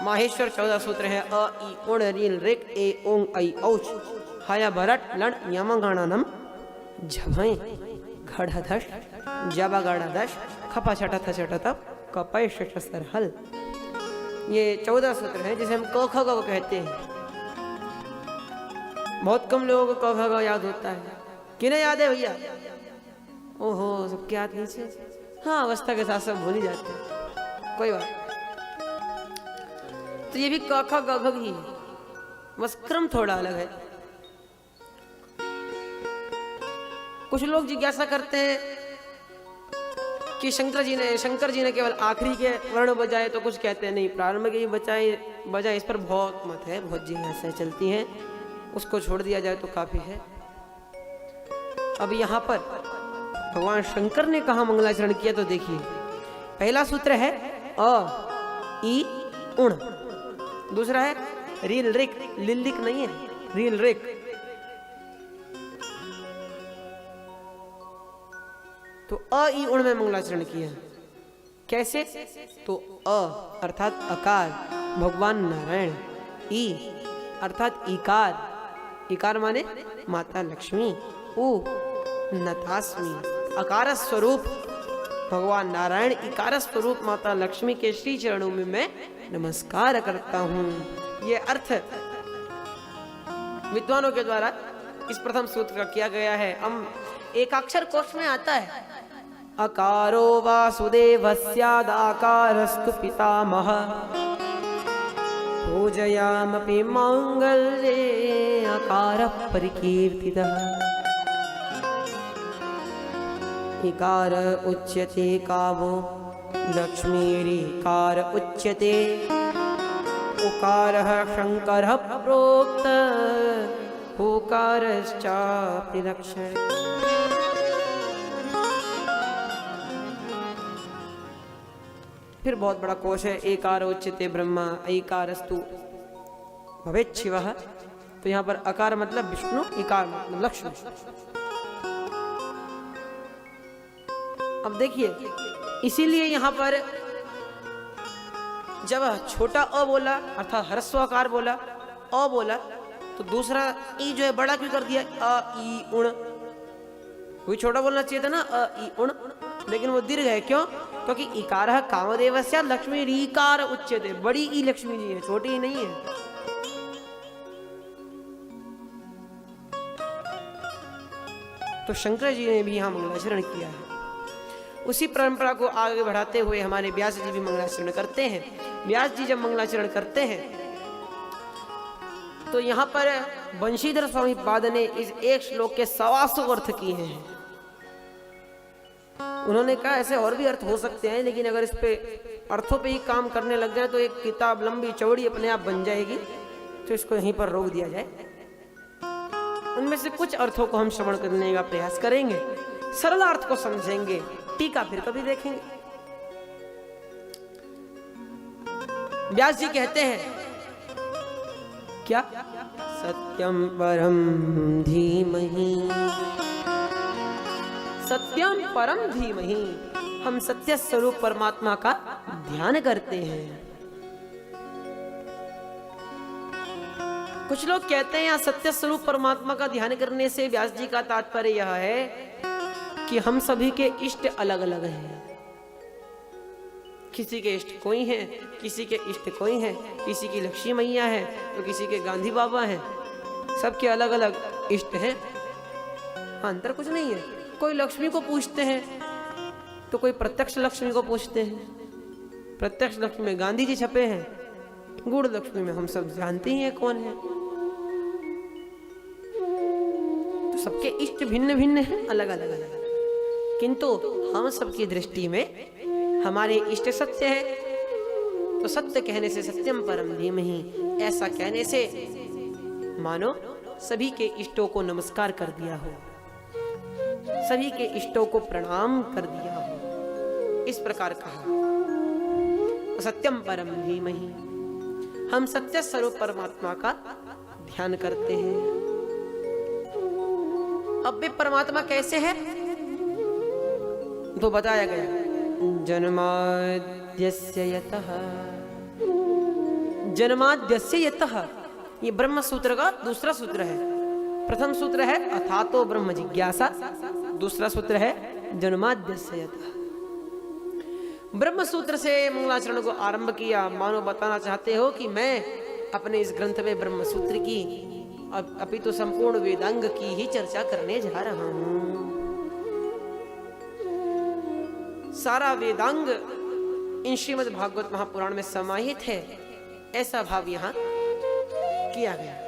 माहेश्वर 14 सूत्र है। अ ई उण रील ऋक ए ओंग ऐ औच हया भरट लण यमगणनम झभय घड़धश जबा गड़धश खपा छटा थ छटा तप कपय शशस्तर हल। ये 14 सूत्र है जिसे हम क ख ग कहते हैं। बहुत कम लोगों को क ख ग याद होता है। किन्हें याद है भैया? ओहो, सबके हाथ नीचे। हाँ, अवस्था के साथ सब भूल ही जाते हैं, कोई बात। तो ये भी क ख ग घ ही है, बस क्रम थोड़ा अलग है। कुछ लोग जिज्ञासा करते हैं कि शंकर जी ने केवल आखिरी के वर्ण बजाए, तो कुछ कहते हैं नहीं, प्रारंभ के भी बजाए। इस पर बहुत मत है, बहुत जिज्ञासाएं चलती हैं, उसको छोड़ दिया जाए तो काफी है। अब यहाँ पर भगवान शंकर ने कहा मंगलाचरण किया, तो देखिए पहला सूत्र है अ ई उण, दूसरा है रील रिक, लिलिक नहीं है, रील रिक। तो अ ई उण में मंगलाचरण किया। कैसे? तो अ अर्थात अकार भगवान नारायण, ई अर्थात इकार, इकार माने माता लक्ष्मी, उ नतास्मि अकार स्वरूप भगवान नारायण, इकार स्वरूप माता लक्ष्मी के श्री चरणों में मैं नमस्कार करता हूं। ये अर्थ विद्वानों के द्वारा इस प्रथम सूत्र का किया गया है। हम एकाक्षर कोश में आता है अकारो वासुदेवस्यादाकारस्तु पितामह पूजयामपि मांगल्ये अकार परिकीर्तितः। इकार उच्यते कावो लक्ष्मीरिकार उच्यते उकारः शंकरः प्रोक्त उकारश्चापि लक्षणे। फिर बहुत बड़ा कोश है एकार उच्यते ब्रह्मा ऐकारस्तु भवेत् शिवः। तो यहाँ पर अकार मतलब विष्णु, इकार मतलब लक्ष्मी। अब देखिए, इसीलिए यहाँ पर जब छोटा अ बोला अर्थात ह्रस्वकार बोला, अ बोला, तो दूसरा ई जो है बड़ा क्यों कर दिया? अ ई उण, वही छोटा बोलना चाहिए था ना, अ ई उण, लेकिन वो दीर्घ है। क्यों? क्योंकि इकारः कामदेवस्य लक्ष्मी रीकार उच्यते, बड़ी ई लक्ष्मी जी है, छोटी ही नहीं है। तो शंकर जी ने भी यहाँ मंगलाचरण किया है। उसी परंपरा को आगे बढ़ाते हुए हमारे व्यास जी भी मंगलाचरण करते हैं। व्यास जी जब मंगलाचरण करते हैं तो यहाँ पर बंशीधर स्वामी पाद ने इस एक श्लोक के 125 अर्थ किए हैं। उन्होंने कहा ऐसे और भी अर्थ हो सकते हैं, लेकिन अगर इस पे अर्थों पे ही काम करने लग जाए तो एक किताब लंबी चौड़ी अपने आप बन जाएगी, तो इसको यहीं पर रोक दिया जाए। उनमें से कुछ अर्थों को हम श्रवण करने का प्रयास करेंगे, सरल अर्थ को समझेंगे, टीका फिर कभी देखेंगे। व्यास जी कहते हैं क्या? सत्यम परम धीमहि, सत्यम परम धीमहि। हम सत्य स्वरूप परमात्मा का ध्यान करते हैं। कुछ लोग कहते हैं यहाँ सत्य स्वरूप परमात्मा का ध्यान करने से व्यास जी का तात्पर्य यह है कि हम सभी के इष्ट अलग अलग हैं। किसी के इष्ट कोई है, किसी के इष्ट कोई है, किसी की लक्ष्मी मैया है तो किसी के गांधी बाबा हैं, सबके अलग अलग इष्ट हैं। अंतर कुछ नहीं है। कोई लक्ष्मी को पूछते हैं तो कोई प्रत्यक्ष लक्ष्मी को पूछते हैं। प्रत्यक्ष लक्ष्मी में गांधी जी छपे हैं, गूढ़ लक्ष्मी में हम सब जानते ही हैं कौन है। तो सबके इष्ट भिन्न भिन्न हैं, अलग अलग अलग, किंतु हम सबकी दृष्टि में हमारे इष्ट सत्य है। तो सत्य कहने से सत्यम परम धीमहि, ऐसा कहने से मानो सभी के इष्टों को नमस्कार कर दिया हो, सभी के इष्टों को प्रणाम कर दिया हो, इस प्रकार कहा। सत्यम परम धीमहि, हम सत्य स्वरूप परमात्मा का ध्यान करते हैं। अब भी परमात्मा कैसे है तो बताया गया, जन्माद्यस्य यतः जन्माद्यस्य यतः, ये ब्रह्म सूत्र का दूसरा सूत्र है। प्रथम सूत्र है अथातो ब्रह्म जिज्ञासा, दूसरा सूत्र है जन्माद्यस्य यतः। ब्रह्म सूत्र से मंगलाचरण को आरंभ किया। मानो बताना चाहते हो कि मैं अपने इस ग्रंथ में ब्रह्म सूत्र की अपितु संपूर्ण वेदांग की ही चर्चा करने जा रहा हूं। सारा वेदांग इन श्रीमद् भागवत महापुराण में समाहित है, ऐसा भाव यहां किया गया।